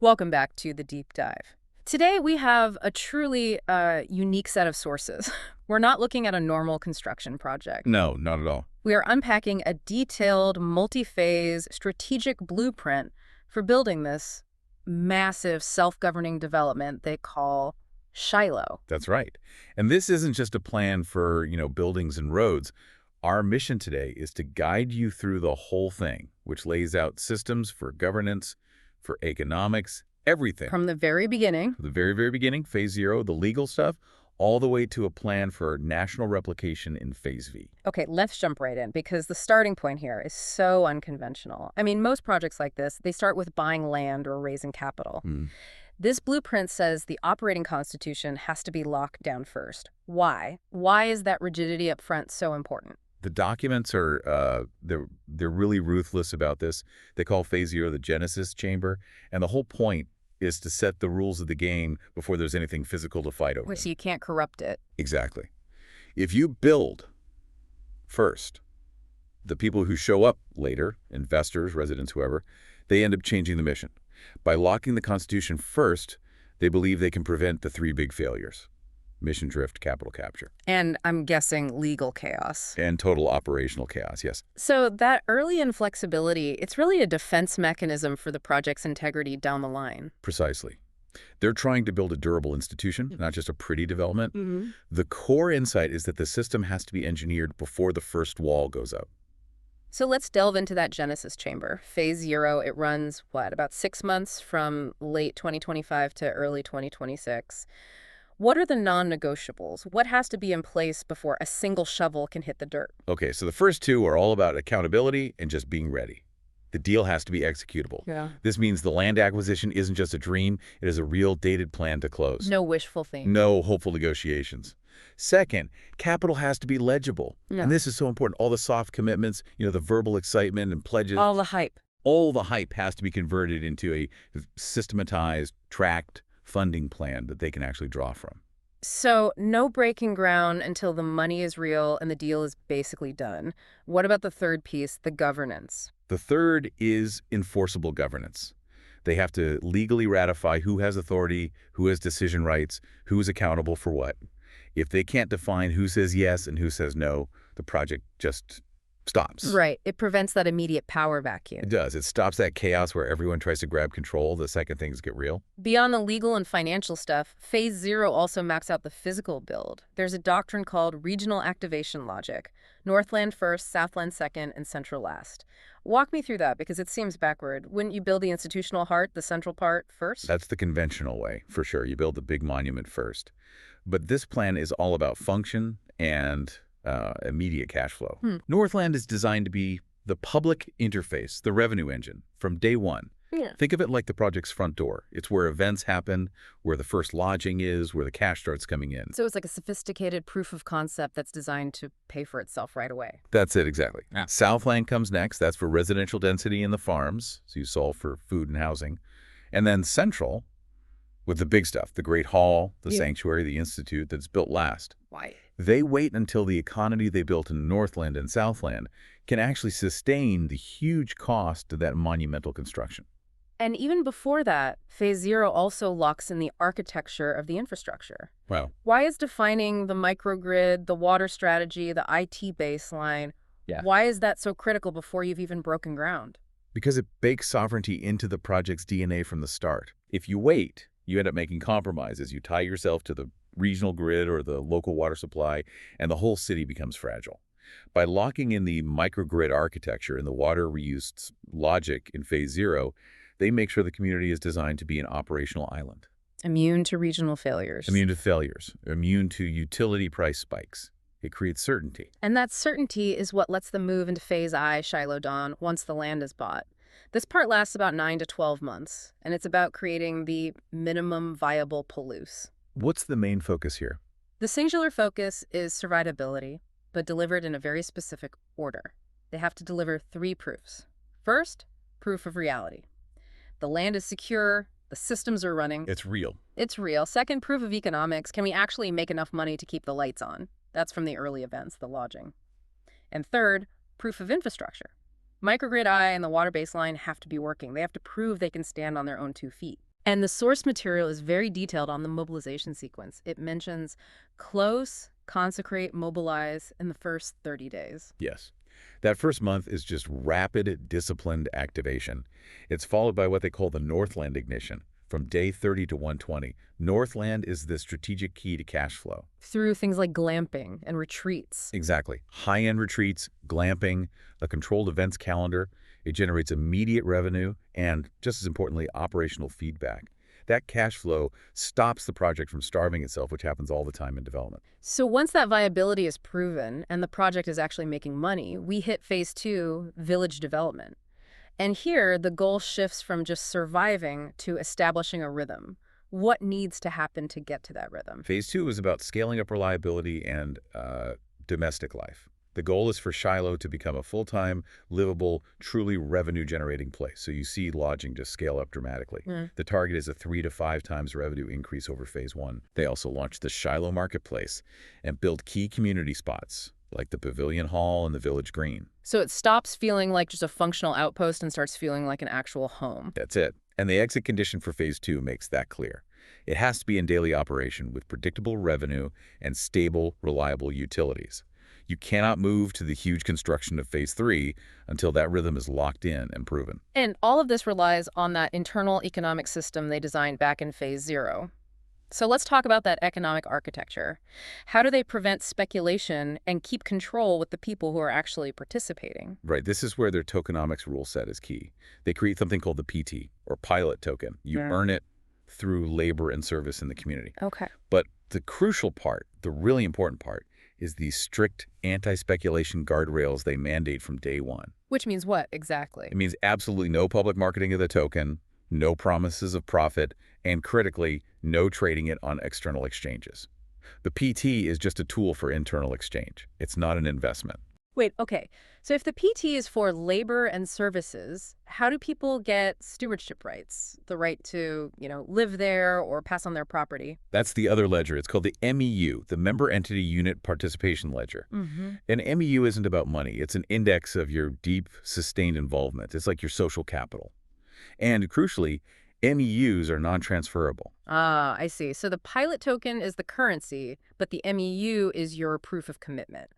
Welcome back to the deep dive. Today we have a truly unique set of sources. We're not looking at a normal construction project. No, not at all. We are unpacking a detailed, multi-phase, strategic blueprint for building this massive self-governing development they call Shiloh. That's right. And this isn't just a plan for, buildings and roads. Our mission today is to guide you through the whole thing, which lays out systems for governance, for economics, everything. From the very beginning. From the very, very beginning, phase 0, the legal stuff, all the way to a plan for national replication in phase V. Okay, let's jump right in because the starting point here is so unconventional. I mean, most projects like this, they start with buying land or raising capital. This blueprint says the operating constitution has to be locked down first. Why? Why is that rigidity up front so important? The documents are, they're really ruthless about this. They call phase 0 the Genesis chamber, and the whole point is to set the rules of the game before there's anything physical to fight over. So you can't corrupt it. Exactly. If you build first, the people who show up later, investors, residents, whoever, they end up changing the mission. By locking the Constitution first, they believe they can prevent the 3 big failures: mission drift, capital capture. And I'm guessing legal chaos. And total operational chaos, yes. So that early inflexibility, it's really a defense mechanism for the project's integrity down the line. Precisely. They're trying to build a durable institution, not just a pretty development. The core insight is that the system has to be engineered before the first wall goes up. So let's delve into that Genesis chamber. Phase 0, it runs, about 6 months from late 2025 to early 2026. What are the non-negotiables? What has to be in place before a single shovel can hit the dirt? Okay, so the first 2 are all about accountability and just being ready. The deal has to be executable. Yeah. This means the land acquisition isn't just a dream, it is a real dated plan to close. No wishful thinking. No hopeful negotiations. Second, capital has to be legible. Yeah. And this is so important. All the soft commitments, the verbal excitement and pledges. All the hype. All the hype has to be converted into a systematized, tracked funding plan that they can actually draw from. So no breaking ground until the money is real and the deal is basically done. What about the third piece, the governance? The third is enforceable governance. They have to legally ratify who has authority, who has decision rights, who is accountable for what. If they can't define who says yes and who says no, the project just stops. Right. It prevents that immediate power vacuum. It does. It stops that chaos where everyone tries to grab control the second things get real. Beyond the legal and financial stuff, Phase 0 also maps out the physical build. There's a doctrine called regional activation logic. Northland first, Southland second, and Central last. Walk me through that because it seems backward. Wouldn't you build the institutional heart, the central part, first? That's the conventional way, for sure. You build the big monument first. But this plan is all about function and immediate cash flow. Northland is designed to be the public interface, the revenue engine, from day one. Yeah. Think of it like the project's front door. It's where events happen, where the first lodging is, where the cash starts coming in. So it's like a sophisticated proof of concept that's designed to pay for itself right away. That's it, exactly. Yeah. Southland comes next. That's for residential density in the farms, so you solve for food and housing. And then Central, with the big stuff, the Great Hall, the Sanctuary, the Institute, that's built last. Why? They wait until the economy they built in Northland and Southland can actually sustain the huge cost of that monumental construction. And even before that, Phase 0 also locks in the architecture of the infrastructure. Wow. Why is defining the microgrid, the water strategy, the IT baseline, why is that so critical before you've even broken ground? Because it bakes sovereignty into the project's DNA from the start. If you wait, you end up making compromises. You tie yourself to the regional grid or the local water supply, and the whole city becomes fragile. By locking in the microgrid architecture and the water reuse logic in Phase 0, they make sure the community is designed to be an operational island. Immune to regional failures. Immune to failures. Immune to utility price spikes. It creates certainty. And that certainty is what lets them move into Phase I, Shiloh Dawn, once the land is bought. This part lasts about 9 to 12 months, and it's about creating the minimum viable Palouse. What's the main focus here? The singular focus is survivability, but delivered in a very specific order. They have to deliver 3 proofs. First, proof of reality. The land is secure, the systems are running. It's real. It's real. Second, proof of economics. Can we actually make enough money to keep the lights on? That's from the early events, the lodging. And third, proof of infrastructure. Microgrid I and the water baseline have to be working. They have to prove they can stand on their own 2 feet. And the source material is very detailed on the mobilization sequence. It mentions close, consecrate, mobilize in the first 30 days. Yes. That first month is just rapid, disciplined activation. It's followed by what they call the Northland ignition, from day 30 to 120. Northland is the strategic key to cash flow. Through things like glamping and retreats. Exactly. High-end retreats, glamping, a controlled events calendar. It generates immediate revenue and, just as importantly, operational feedback. That cash flow stops the project from starving itself, which happens all the time in development. So once that viability is proven and the project is actually making money, we hit phase 2, village development. And here, the goal shifts from just surviving to establishing a rhythm. What needs to happen to get to that rhythm? Phase 2 is about scaling up reliability and domestic life. The goal is for Shiloh to become a full-time, livable, truly revenue-generating place. So you see lodging just scale up dramatically. The target is a 3 to 5 times revenue increase over phase 1. They also launched the Shiloh Marketplace and build key community spots like the Pavilion Hall and the Village Green. So it stops feeling like just a functional outpost and starts feeling like an actual home. That's it. And the exit condition for phase 2 makes that clear. It has to be in daily operation with predictable revenue and stable, reliable utilities. You cannot move to the huge construction of phase 3 until that rhythm is locked in and proven. And all of this relies on that internal economic system they designed back in phase 0. So let's talk about that economic architecture. How do they prevent speculation and keep control with the people who are actually participating? Right, this is where their tokenomics rule set is key. They create something called the PT, or pilot token. You earn it through labor and service in the community. Okay. But the crucial part, the really important part, is these strict anti-speculation guardrails they mandate from day 1. Which means what exactly? It means absolutely no public marketing of the token, no promises of profit, and critically, no trading it on external exchanges. The PT is just a tool for internal exchange. It's not an investment. Wait, okay. So if the PT is for labor and services, how do people get stewardship rights? The right to, live there or pass on their property? That's the other ledger. It's called the MEU, the Member Entity Unit Participation Ledger. An MEU isn't about money. It's an index of your deep, sustained involvement. It's like your social capital. And crucially, MEUs are non-transferable. Ah, I see. So the pilot token is the currency, but the MEU is your proof of commitment.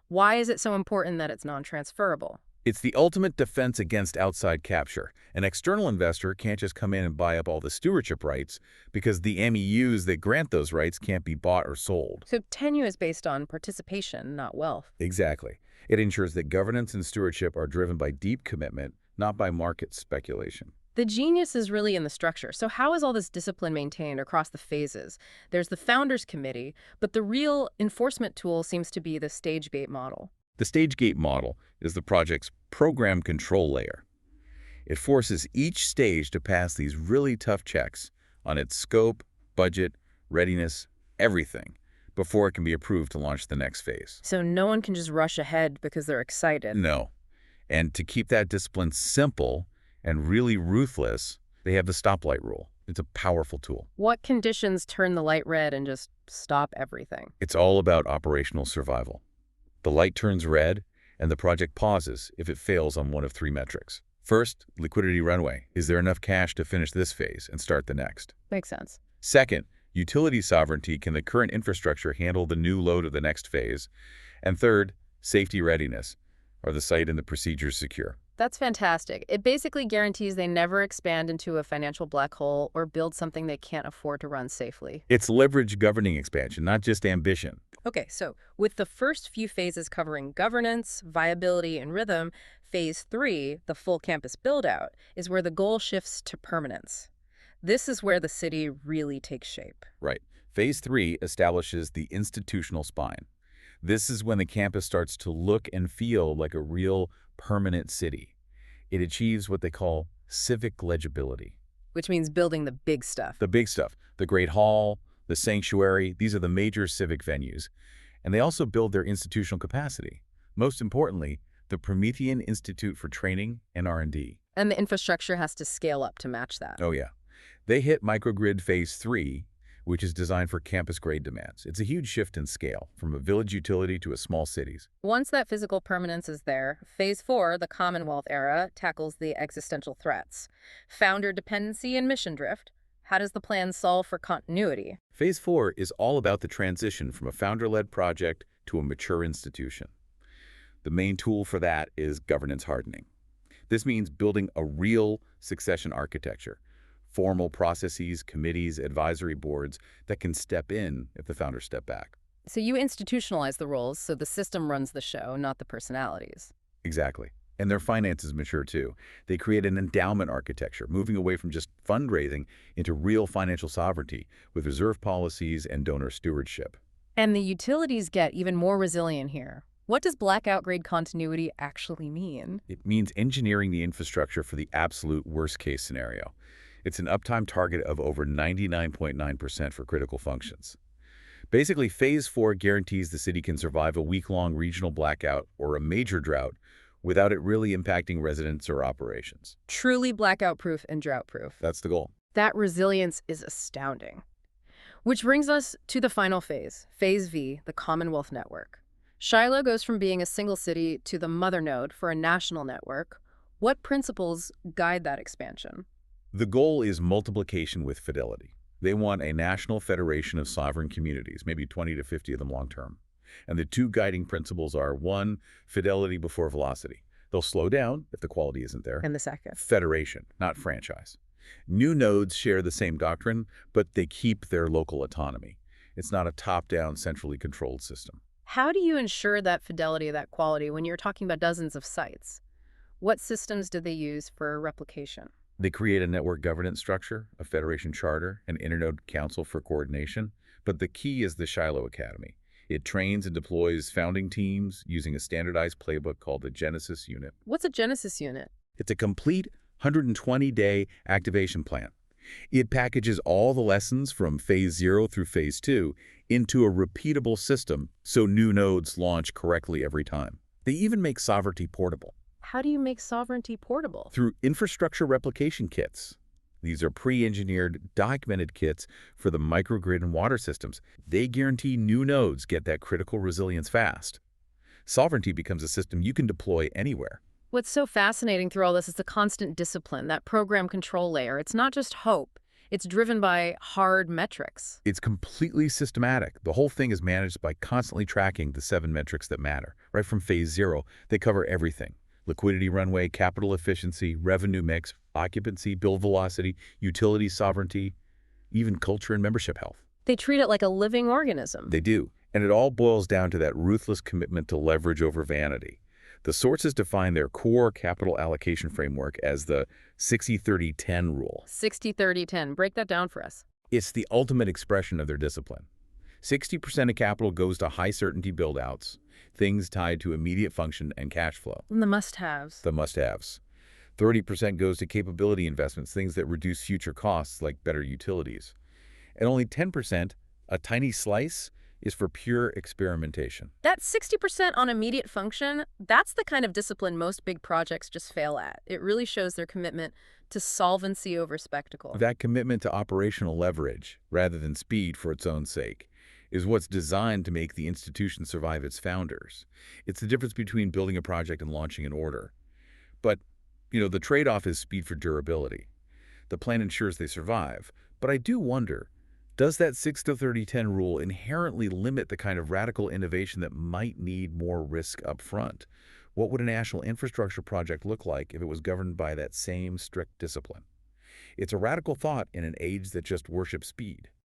Why is it so important that it's non-transferable? It's the ultimate defense against outside capture. An external investor can't just come in and buy up all the stewardship rights because the MEUs that grant those rights can't be bought or sold. So tenure is based on participation, not wealth. Exactly. It ensures that governance and stewardship are driven by deep commitment, not by market speculation. The genius is really in the structure. So how is all this discipline maintained across the phases? There's the Founders Committee, but the real enforcement tool seems to be the stage gate model. The stage gate model is the project's program control layer. It forces each stage to pass these really tough checks on its scope, budget, readiness, everything, before it can be approved to launch the next phase. So no one can just rush ahead because they're excited. No. And to keep that discipline simple and really ruthless, they have the stoplight rule. It's a powerful tool. What conditions turn the light red and just stop everything? It's all about operational survival. The light turns red, and the project pauses if it fails on one of 3 metrics. First, liquidity runway. Is there enough cash to finish this phase and start the next? Makes sense. Second, utility sovereignty. Can the current infrastructure handle the new load of the next phase? And third, safety readiness. Are the site and the procedures secure? That's fantastic. It basically guarantees they never expand into a financial black hole or build something they can't afford to run safely. It's leverage governing expansion, not just ambition. Okay, so with the first few phases covering governance, viability, and rhythm, phase 3, the full campus build-out, is where the goal shifts to permanence. This is where the city really takes shape. Right. Phase 3 establishes the institutional spine. This is when the campus starts to look and feel like a real permanent city. It achieves what they call civic legibility. Which means building the big stuff. The big stuff. The Great Hall, the Sanctuary, these are the major civic venues. And they also build their institutional capacity. Most importantly, the Promethean Institute for Training and R&D. And the infrastructure has to scale up to match that. Oh yeah. They hit microgrid phase 3, which is designed for campus-grade demands. It's a huge shift in scale, from a village utility to a small cities. Once that physical permanence is there, phase 4, the Commonwealth era, tackles the existential threats. Founder dependency and mission drift. How does the plan solve for continuity? Phase 4 is all about the transition from a founder-led project to a mature institution. The main tool for that is governance hardening. This means building a real succession architecture, formal processes, committees, advisory boards that can step in if the founders step back. So you institutionalize the roles so the system runs the show, not the personalities. Exactly. And their finances mature too. They create an endowment architecture, moving away from just fundraising into real financial sovereignty with reserve policies and donor stewardship. And the utilities get even more resilient here. What does blackout grade continuity actually mean? It means engineering the infrastructure for the absolute worst-case scenario. It's an uptime target of over 99.9% for critical functions. Basically, Phase 4 guarantees the city can survive a week-long regional blackout or a major drought without it really impacting residents or operations. Truly blackout-proof and drought-proof. That's the goal. That resilience is astounding. Which brings us to the final phase, Phase V, the Commonwealth network. Shiloh goes from being a single city to the mother node for a national network. What principles guide that expansion? The goal is multiplication with fidelity. They want a national federation of sovereign communities, maybe 20 to 50 of them long term. And the two guiding principles are, one, fidelity before velocity. They'll slow down if the quality isn't there. And the second? Federation, not franchise. New nodes share the same doctrine, but they keep their local autonomy. It's not a top-down, centrally controlled system. How do you ensure that fidelity, that quality, when you're talking about dozens of sites? What systems do they use for replication? They create a network governance structure, a federation charter, an internode council for coordination. But the key is the Shiloh Academy. It trains and deploys founding teams using a standardized playbook called the Genesis Unit. What's a Genesis unit? It's a complete 120-day activation plan. It packages all the lessons from Phase 0 through Phase 2 into a repeatable system so new nodes launch correctly every time. They even make sovereignty portable. How do you make sovereignty portable? Through infrastructure replication kits. These are pre-engineered, documented kits for the microgrid and water systems. They guarantee new nodes get that critical resilience fast. Sovereignty becomes a system you can deploy anywhere. What's so fascinating through all this is the constant discipline, that program control layer. It's not just hope. It's driven by hard metrics. It's completely systematic. The whole thing is managed by constantly tracking the 7 metrics that matter. Right from Phase 0, they cover everything. Liquidity runway, capital efficiency, revenue mix, occupancy, build velocity, utility sovereignty, even culture and membership health. They treat it like a living organism. They do. And it all boils down to that ruthless commitment to leverage over vanity. The sources define their core capital allocation framework as the 60-30-10 rule. 60-30-10. Break that down for us. It's the ultimate expression of their discipline. 60% of capital goes to high-certainty build-outs, things tied to immediate function and cash flow. And the must-haves. The must-haves. 30% goes to capability investments, things that reduce future costs like better utilities. And only 10%, a tiny slice, is for pure experimentation. That 60% on immediate function, that's the kind of discipline most big projects just fail at. It really shows their commitment to solvency over spectacle. That commitment to operational leverage, rather than speed for its own sake, is what's designed to make the institution survive its founders. It's the difference between building a project and launching an order. But, the trade-off is speed for durability. The plan ensures they survive. But I do wonder, does that 60-30-10 rule inherently limit the kind of radical innovation that might need more risk up front? What would a national infrastructure project look like if it was governed by that same strict discipline? It's a radical thought in an age that just worships speed.